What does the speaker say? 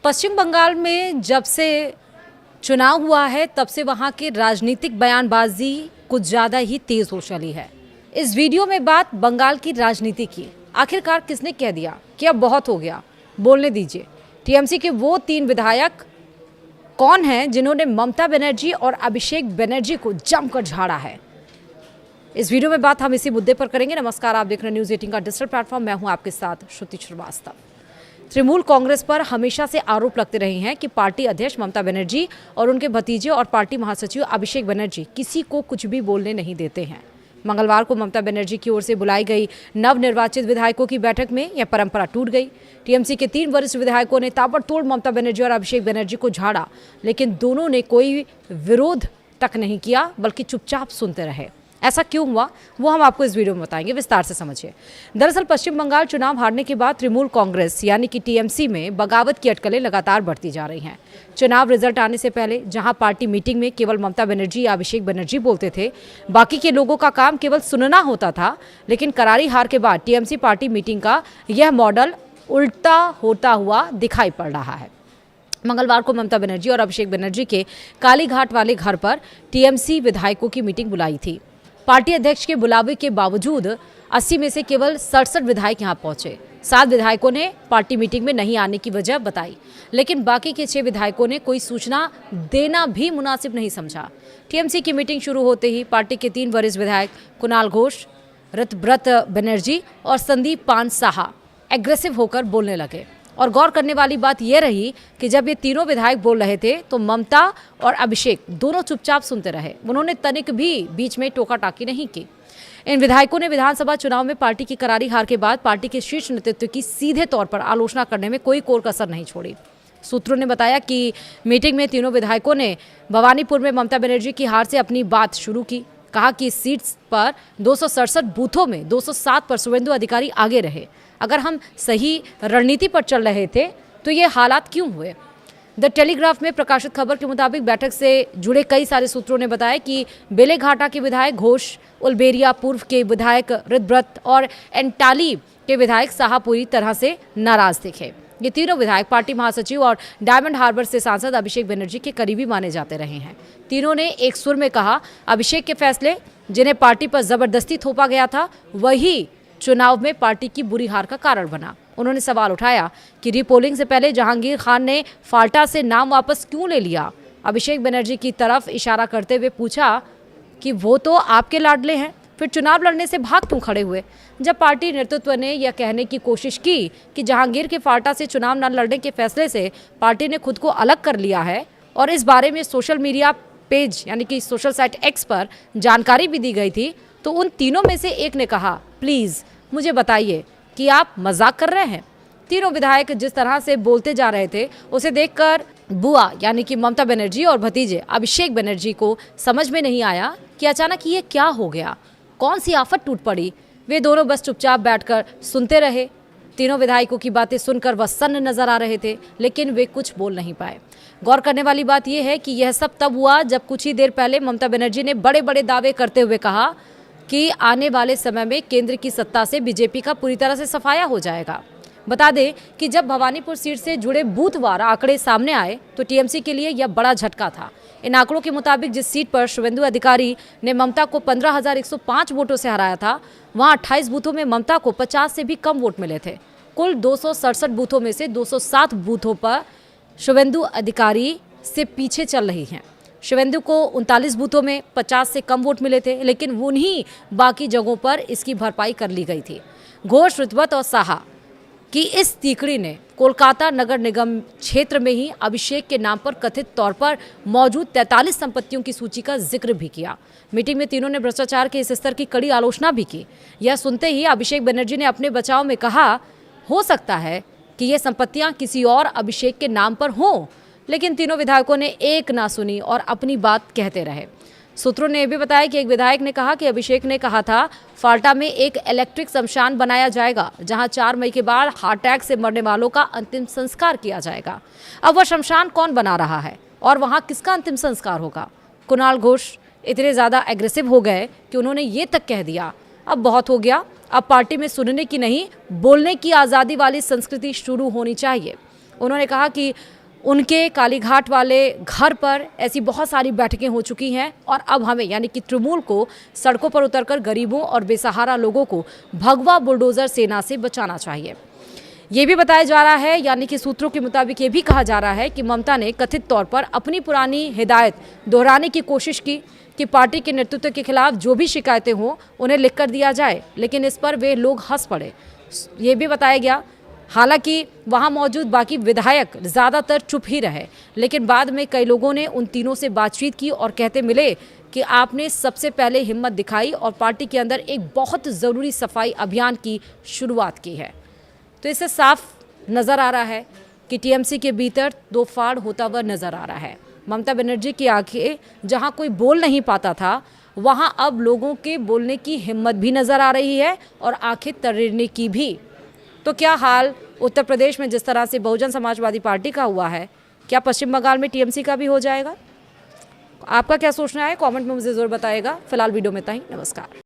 पश्चिम बंगाल में जब से चुनाव हुआ है तब से वहां की राजनीतिक बयानबाजी कुछ ज़्यादा ही तेज हो चली है। इस वीडियो में बात बंगाल की राजनीति की। आखिरकार किसने कह दिया कि अब बहुत हो गया, बोलने दीजिए। टीएमसी के वो 3 विधायक कौन हैं जिन्होंने ममता बनर्जी और अभिषेक बनर्जी को जमकर झाड़ा है? इस वीडियो में बात हम इसी मुद्दे पर करेंगे। नमस्कार, आप देख रहे हैं न्यूज़ 18 का डिजिटल प्लेटफॉर्म। मैं हूं आपके साथ श्रुति श्रीवास्तव। तृणमूल कांग्रेस पर हमेशा से आरोप लगते रहे हैं कि पार्टी अध्यक्ष ममता बनर्जी और उनके भतीजे और पार्टी महासचिव अभिषेक बनर्जी किसी को कुछ भी बोलने नहीं देते हैं। मंगलवार को ममता बनर्जी की ओर से बुलाई गई नवनिर्वाचित विधायकों की बैठक में यह परंपरा टूट गई। टीएमसी के 3 वरिष्ठ विधायकों ने ताबड़तोड़ ममता बनर्जी और अभिषेक बनर्जी को झाड़ा, लेकिन दोनों ने कोई विरोध तक नहीं किया, बल्कि चुपचाप सुनते रहे। ऐसा क्यों हुआ वो हम आपको इस वीडियो में बताएंगे, विस्तार से समझिए। दरअसल पश्चिम बंगाल चुनाव हारने के बाद तृणमूल कांग्रेस यानी कि टीएमसी में बगावत की अटकलें लगातार बढ़ती जा रही हैं। चुनाव रिजल्ट आने से पहले जहां पार्टी मीटिंग में केवल ममता बनर्जी या अभिषेक बनर्जी बोलते थे, बाकी के लोगों का काम केवल सुनना होता था, लेकिन करारी हार के बाद टीएमसी पार्टी मीटिंग का यह मॉडल उल्टा होता हुआ दिखाई पड़ रहा है। मंगलवार को ममता बनर्जी और अभिषेक बनर्जी के कालीघाट वाले घर पर टीएमसी विधायकों की मीटिंग बुलाई थी। पार्टी अध्यक्ष के बुलावे के बावजूद 80 में से केवल 67 विधायक यहां पहुंचे। 7 विधायकों ने पार्टी मीटिंग में नहीं आने की वजह बताई, लेकिन बाकी के 6 विधायकों ने कोई सूचना देना भी मुनासिब नहीं समझा। टीएमसी की मीटिंग शुरू होते ही पार्टी के 3 वरिष्ठ विधायक कुणाल घोष, ऋतव्रत बनर्जी और संदीप पान साहा एग्रेसिव होकर बोलने लगे। और गौर करने वाली बात यह रही कि जब ये तीनों विधायक बोल रहे थे तो ममता और अभिषेक दोनों चुपचाप सुनते रहे। उन्होंने तनिक भी बीच में टोका टाकी नहीं की। इन विधायकों ने विधानसभा चुनाव में पार्टी की करारी हार के बाद पार्टी के शीर्ष नेतृत्व की सीधे तौर पर आलोचना करने में कोई कोर कसर नहीं छोड़ी। सूत्रों ने बताया कि मीटिंग में तीनों विधायकों ने भवानीपुर में ममता बनर्जी की हार से अपनी बात शुरू की। कहा कि इस सीट पर 267 बूथों में 207 पर शुवेंदु अधिकारी आगे रहे। अगर हम सही रणनीति पर चल रहे थे तो ये हालात क्यों हुए? द टेलीग्राफ में प्रकाशित खबर के मुताबिक बैठक से जुड़े कई सारे सूत्रों ने बताया कि बेलेघाटा के विधायक घोष, उलबेरिया पूर्व के विधायक ऋतव्रत और एंटाली के विधायक साहा पूरी तरह से नाराज दिखे। ये तीनों विधायक पार्टी महासचिव और डायमंड हार्बर से सांसद अभिषेक बनर्जी के करीबी माने जाते रहे हैं। तीनों ने एक सुर में कहा, अभिषेक के फैसले जिन्हें पार्टी पर जबरदस्ती थोपा गया था वही चुनाव में पार्टी की बुरी हार का कारण बना। उन्होंने सवाल उठाया कि रीपोलिंग से पहले जहांगीर खान ने फाल्टा से नाम वापस क्यों ले लिया। अभिषेक बनर्जी की तरफ इशारा करते हुए पूछा कि वो तो आपके लाडले हैं, फिर चुनाव लड़ने से भाग क्यों खड़े हुए? जब पार्टी नेतृत्व ने यह कहने की कोशिश की कि जहांगीर के फाल्टा से चुनाव न लड़ने के फैसले से पार्टी ने खुद को अलग कर लिया है और इस बारे में सोशल मीडिया पेज यानी कि सोशल साइट एक्स पर जानकारी भी दी गई थी, तो उन तीनों में से एक ने कहा, प्लीज़ मुझे बताइए कि आप मजाक कर रहे हैं। तीनों विधायक जिस तरह से बोलते जा रहे थे उसे देखकर बुआ यानी कि ममता बनर्जी और भतीजे अभिषेक बनर्जी को समझ में नहीं आया कि अचानक ये क्या हो गया, कौन सी आफत टूट पड़ी। वे दोनों बस चुपचाप बैठकर सुनते रहे। तीनों विधायकों की बातें सुनकर वह सन्न नजर आ रहे थे, लेकिन वे कुछ बोल नहीं पाए। गौर करने वाली बात यह है कि यह सब तब हुआ जब कुछ ही देर पहले ममता बनर्जी ने बड़े बड़े दावे करते हुए कहा कि आने वाले समय में केंद्र की सत्ता से बीजेपी का पूरी तरह से सफाया हो जाएगा। बता दें कि जब भवानीपुर सीट से जुड़े बूथवार आंकड़े सामने आए तो टीएमसी के लिए यह बड़ा झटका था। इन आंकड़ों के मुताबिक जिस सीट पर शुवेंदु अधिकारी ने ममता को 15,105 वोटों से हराया था, वहां 28 बूथों में ममता को 50 से भी कम वोट मिले थे। कुल 267 बूथों में से 207 बूथों पर शुवेंदु अधिकारी से पीछे चल रही हैं। शुवेंदु को 39 बूथों में 50 से कम वोट मिले थे, लेकिन उन्हीं बाकी जगहों पर इसकी भरपाई कर ली गई थी। घोष, ऋतव्रत और साहा की इस तीकड़ी ने कोलकाता नगर निगम क्षेत्र में ही अभिषेक के नाम पर कथित तौर पर मौजूद 43 संपत्तियों की सूची का जिक्र भी किया। मीटिंग में तीनों ने भ्रष्टाचार के इस स्तर की कड़ी आलोचना भी की। यह सुनते ही अभिषेक बनर्जी ने अपने बचाव में कहा, हो सकता है कि ये संपत्तियां किसी और अभिषेक के नाम पर हों, लेकिन तीनों विधायकों ने एक ना सुनी और अपनी बात कहते रहे। सूत्रों ने यह भी बताया कि एक विधायक ने कहा कि अभिषेक ने कहा था फाल्टा में एक इलेक्ट्रिक शमशान बनाया जाएगा जहां 4 मई के बाद हार्ट अटैक से मरने वालों का अंतिम संस्कार किया जाएगा। अब वह शमशान कौन बना रहा है और वहां किसका अंतिम संस्कार होगा? कुणाल घोष इतने ज़्यादा एग्रेसिव हो गए कि उन्होंने ये तक कह दिया, अब बहुत हो गया, अब पार्टी में सुनने की नहीं बोलने की आज़ादी वाली संस्कृति शुरू होनी चाहिए। उन्होंने कहा कि उनके कालीघाट वाले घर पर ऐसी बहुत सारी बैठकें हो चुकी हैं और अब हमें यानी कि तृणमूल को सड़कों पर उतरकर गरीबों और बेसहारा लोगों को भगवा बुलडोजर सेना से बचाना चाहिए। ये भी बताया जा रहा है, यानी कि सूत्रों के मुताबिक ये भी कहा जा रहा है कि ममता ने कथित तौर पर अपनी पुरानी हिदायत दोहराने की कोशिश की कि पार्टी के नेतृत्व के खिलाफ जो भी शिकायतें हों उन्हें लिख कर दिया जाए, लेकिन इस पर वे लोग हंस पड़े। ये भी बताया गया, हालांकि वहां मौजूद बाकी विधायक ज़्यादातर चुप ही रहे, लेकिन बाद में कई लोगों ने उन तीनों से बातचीत की और कहते मिले कि आपने सबसे पहले हिम्मत दिखाई और पार्टी के अंदर एक बहुत ज़रूरी सफाई अभियान की शुरुआत की है। तो इससे साफ नज़र आ रहा है कि टीएमसी के भीतर दो फाड़ होता हुआ नज़र आ रहा है। ममता बनर्जी की आंखें जहां कोई बोल नहीं पाता था, वहां अब लोगों के बोलने की हिम्मत भी नज़र आ रही है और आंखें तरेरने की भी। तो क्या हाल उत्तर प्रदेश में जिस तरह से बहुजन समाजवादी पार्टी का हुआ है, क्या पश्चिम बंगाल में टीएमसी का भी हो जाएगा? आपका क्या सोचना है? कमेंट में मुझे ज़रूर बताइएगा। फिलहाल वीडियो में इतना ही। नमस्कार।